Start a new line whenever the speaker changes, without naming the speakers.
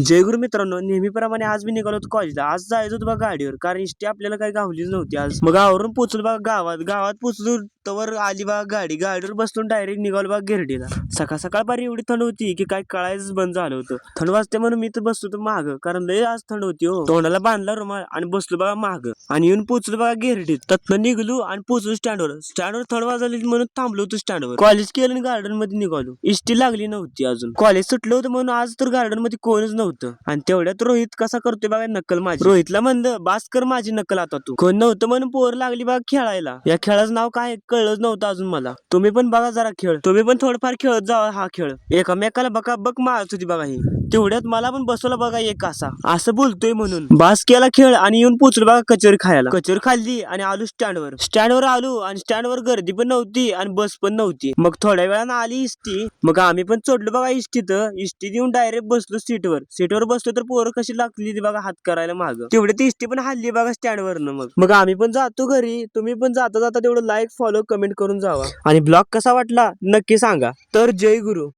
जयगुरु मित्रांनो, नेहमीप्रमाणे आज मी निघालो होतो कॉलेजला. आज जायचं होतं बघा गाडीवर, कारण इष्टी आपल्याला काही गावलीच नव्हती आज. मग आवरून पोचलो बघा गावात पोचलो तवर आली बघा गाडीवर बसलो डायरेक्ट निघालो बघा गिरडीला. सकाळ सकाळ पारी एवढी थंड होती की काय कळायच बंद झालं होतं. थंड वाजते म्हणून मी तर बसलो होतो माग, कारण लय आज थंड होती हो. तोंडाला बांधला रुमाल आणि बसलो बघा माग आणि येऊन पोचलो बघा गिरडीत. तत्न निघलो आणि पोचलो स्टँडवर थंड वाजली म्हणून थांबलो होतो स्टँडवर. कॉलेज केलं आणि गार्डन मध्ये निघालो. इष्टी लागली नव्हती अजून. कॉलेज सुटलं होतं म्हणून आज तर गार्डन मध्ये कोणच नव्हतं. आणि तेवढ्यात रोहित कसा करतोय बघा नक्कल माझी. रोहितला म्हणलं बास कर माझी नक्कल आता तू. कोण नव्हतं म्हणून पोर लागली बघा खेळायला. या खेळाचं नाव काय कळलंच नव्हतं अजून मला. तुम्ही पण बघा जरा खेळ, तुम्ही पण थोडंफार खेळत जावा हा खेळ. एकामेकाला बघा बघ मारत होती बघा ही. तेवढ्यात मला पण बसवला बघा एक असा असं बोलतोय म्हणून. बास केला खेळ आणि येऊन पोचलो बघा कचोरी खायला. कचोरी खाल्ली आणि आलो स्टँडवर आलो आणि स्टँडवर गर्दी पण नव्हती आणि बस पण नव्हती. मग थोड्या वेळानं आली इष्टी. मग आम्ही पण चढलो बघा इष्टीत येऊन डायरेक्ट बसलो सीटवर बसलो तर पोरं कशी लागली बघा हात करायला माग. तेवढे ती इष्टी पण हल्ली बघा स्टँडवरनं. मग आम्ही पण जातो घरी. तुम्ही पण जाता तेवढं लाईक फॉलो कमेंट करून जावा. आणि ब्लॉग कसा वाटला नक्की सांगा. तर जय गुरु.